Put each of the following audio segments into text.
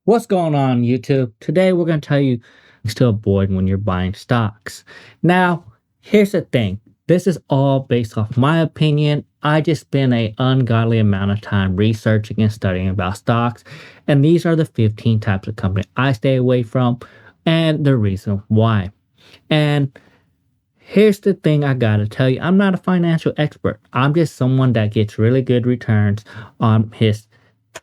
What's going on, YouTube? Today we're going to tell you things to avoid when you're buying stocks. Now, here's the thing. This is all based off my opinion. I just spend an ungodly amount of time researching and studying about stocks, and these are the 15 types of company I stay away from and the reason why. And here's the thing I gotta tell you, I'm not a financial expert. I'm just someone that gets really good returns on his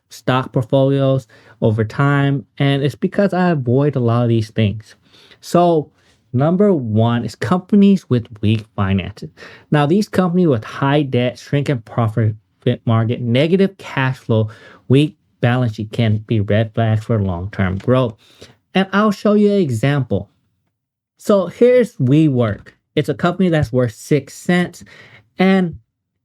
stock portfolios over time, and it's because I avoid a lot of these things. So, number one is companies with weak finances. Now, these companies with high debt, shrinking profit market, negative cash flow, weak balance sheet can be red flags for long-term growth. And I'll show you an example. So here's WeWork. It's a company that's worth 6 cents, and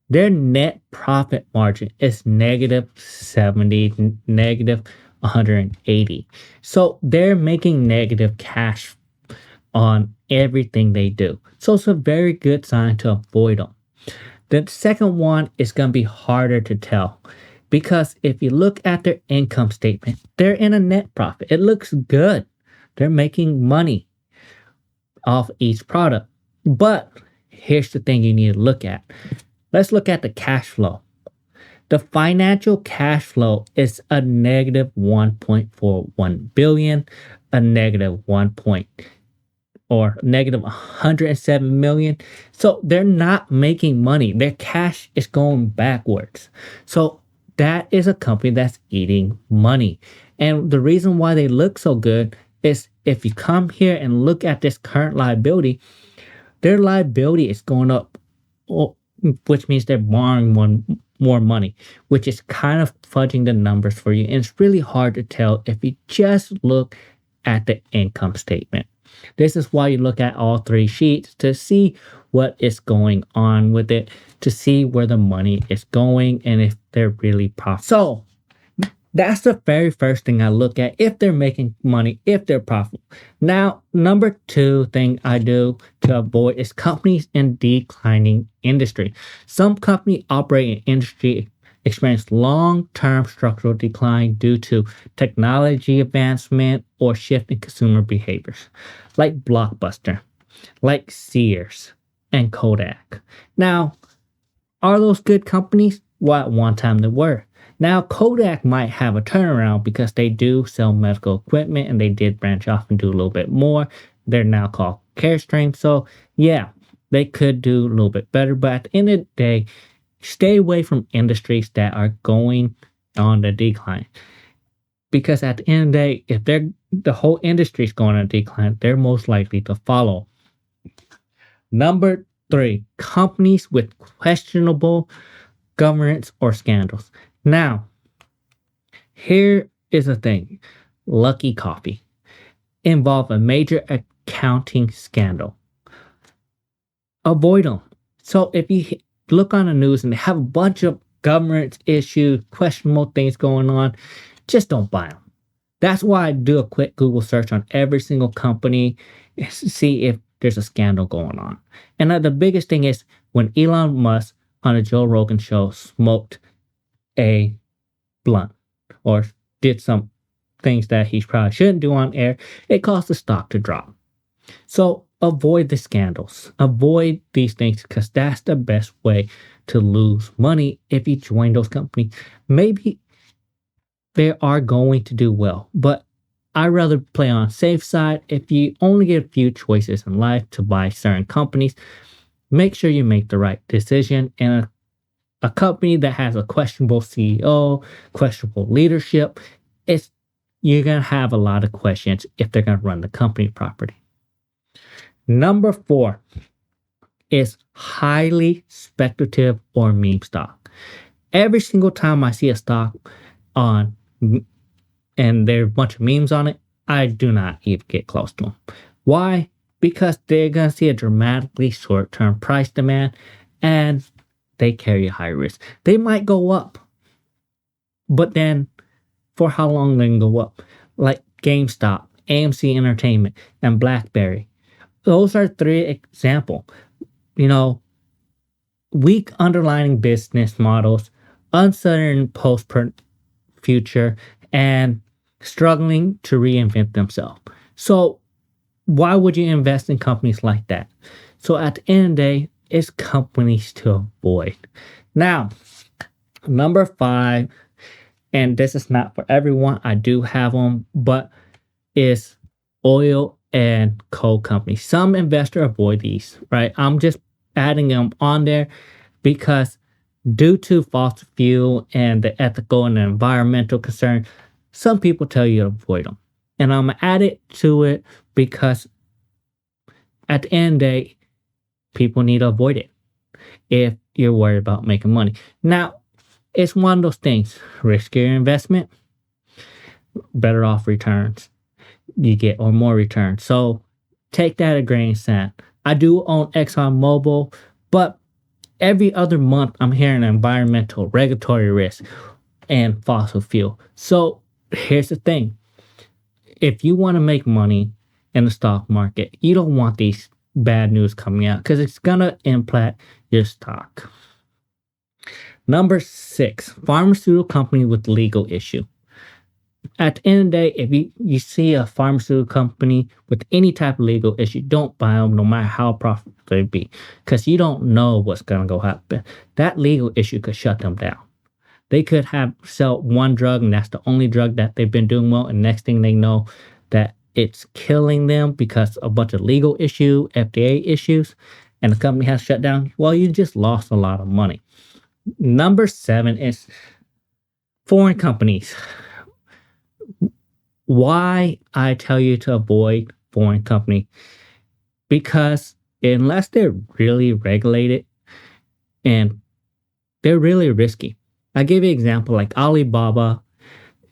their net profit margin is negative 70, negative 180. So they're making negative cash on everything they do. So it's a very good sign to avoid them. The second one is going to be harder to tell because if you look at their income statement, they're in a net profit. It looks good. They're making money off each product. But here's the thing you need to look at. Let's look at the cash flow. The financial cash flow is a negative 1.41 billion, a negative 1 point or negative 107 million. So they're not making money. Their cash is going backwards. So that is a company that's eating money. And the reason why they look so good is if you come here and look at this current liability, their liability is going up, which means they're borrowing more money, which is kind of fudging the numbers for you. And it's really hard to tell if you just look at the income statement. This is why you look at all three sheets to see what is going on with it, to see where the money is going and if they're really profitable. So that's the very first thing I look at, if they're making money, if they're profitable. Now, number two thing I do to avoid is companies in declining industry. Some companies operating in industry experience long-term structural decline due to technology advancement or shift in consumer behaviors, like Blockbuster, like Sears, and Kodak. Now, are those good companies? Well, at one time they were. Now, Kodak might have a turnaround because they do sell medical equipment and they did branch off and do a little bit more. They're now called Carestream. So, yeah, they could do a little bit better. But at the end of the day, stay away from industries that are going on the decline. Because at the end of the day, if the whole industry is going on a decline, they're most likely to follow. Number three, companies with questionable governance or scandals. Now, here is the thing. Lucky Coffee involved a major accounting scandal. Avoid them. So if you look on the news and they have a bunch of governance issues, questionable things going on, just don't buy them. That's why I do a quick Google search on every single company to see if there's a scandal going on. And the biggest thing is when Elon Musk on a Joe Rogan show smoked a blunt or did some things that he probably shouldn't do on air, it caused the stock to drop. So avoid the scandals. Avoid these things because that's the best way to lose money if you join those companies. Maybe they are going to do well, but I'd rather play on safe side. If you only get a few choices in life to buy certain companies, make sure you make the right decision. And a company that has a questionable CEO, questionable leadership, you're going to have a lot of questions if they're going to run the company properly. Number four is highly speculative or meme stock. Every single time I see a stock on and there are a bunch of memes on it, I do not even get close to them. Why? Because they're going to see a dramatically short-term price demand and they carry a high risk. They might go up, but then for how long they can go up? Like GameStop, AMC Entertainment, and BlackBerry. Those are three examples. Weak underlying business models, uncertain future, and struggling to reinvent themselves. So why would you invest in companies like that? So at the end of the day, it's companies to avoid. Now, number 5, and this is not for everyone, I do have them, but is oil and coal companies. Some investors avoid these, right? I'm just adding them on there because due to fossil fuel and the ethical and the environmental concern, some people tell you to avoid them. And I'm added to it because at the end of the day, people need to avoid it if you're worried about making money. Now, it's one of those things. Riskier investment, better off returns. You get or more returns. So take that a grain of sand. I do own ExxonMobil, but every other month I'm hearing environmental regulatory risk and fossil fuel. So here's the thing. If you want to make money in the stock market, you don't want these bad news coming out because it's going to impact your stock. Number 6, pharmaceutical company with legal issue. At the end of the day, if you see a pharmaceutical company with any type of legal issue, don't buy them no matter how profitable they be because you don't know what's going to go happen. That legal issue could shut them down. They could sell one drug and that's the only drug that they've been doing well, and next thing they know that it's killing them because a bunch of legal issue, FDA issues, and the company has shut down. Well, you just lost a lot of money. Number 7 is foreign companies. Why I tell you to avoid foreign company? Because unless they're really regulated and they're really risky. I give you an example like Alibaba,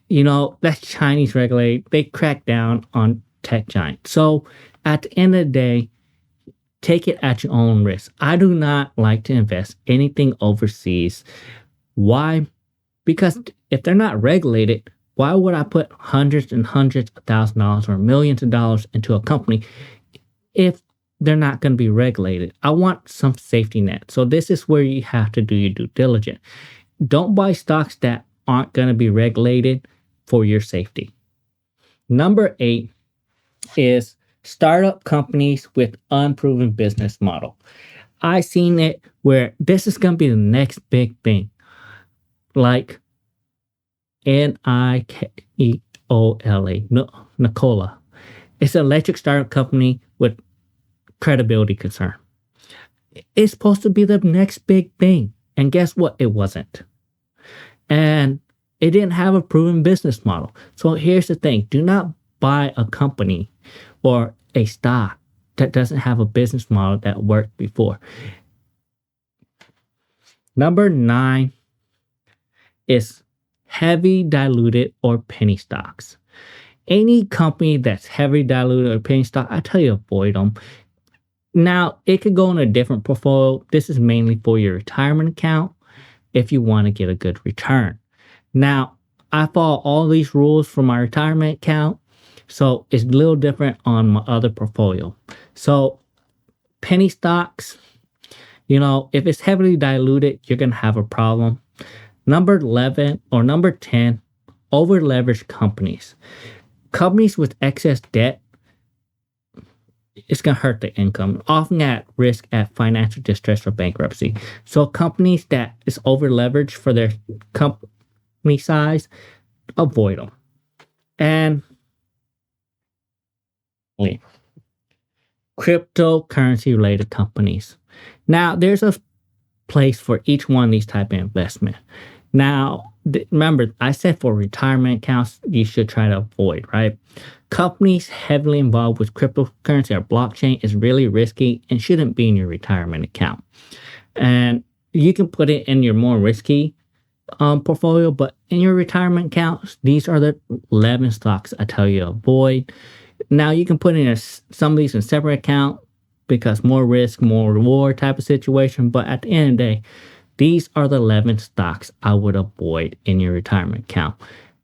that's Chinese regulated. They crack down on tech giants. So at the end of the day, take it at your own risk. I do not like to invest anything overseas. Why? Because if they're not regulated, why would I put hundreds and hundreds of $1,000s or millions of dollars into a company if they're not going to be regulated? I want some safety net. So this is where you have to do your due diligence. Don't buy stocks that aren't going to be regulated for your safety. Number 8 is startup companies with unproven business model. I seen it where this is going to be the next big thing. Like Nikola. Nikola. It's an electric startup company with credibility concern. It's supposed to be the next big thing. And guess what? It wasn't. And it didn't have a proven business model. So here's the thing. Do not buy a company or a stock that doesn't have a business model that worked before. Number 9 is heavy diluted or penny stocks. Any company that's heavy diluted or penny stock, I tell you, avoid them. Now, it could go in a different portfolio. This is mainly for your retirement account if you want to get a good return. Now, I follow all these rules for my retirement account, so it's a little different on my other portfolio. So, penny stocks, if it's heavily diluted, you're going to have a problem. Number 11 or number 10, over-leveraged companies. Companies with excess debt, it's going to hurt the income, often at risk at financial distress or bankruptcy. So companies that is over-leveraged for their company size, avoid them. And cryptocurrency-related companies. Now, there's a place for each one of these type of investment. Now, remember, I said for retirement accounts, you should try to avoid, right? Companies heavily involved with cryptocurrency or blockchain is really risky and shouldn't be in your retirement account. And you can put it in your more risky portfolio, but in your retirement accounts, these are the 11 stocks I tell you to avoid. Now, you can put in some of these in a separate account because more risk, more reward type of situation. But at the end of the day, these are the 11 stocks I would avoid in your retirement account.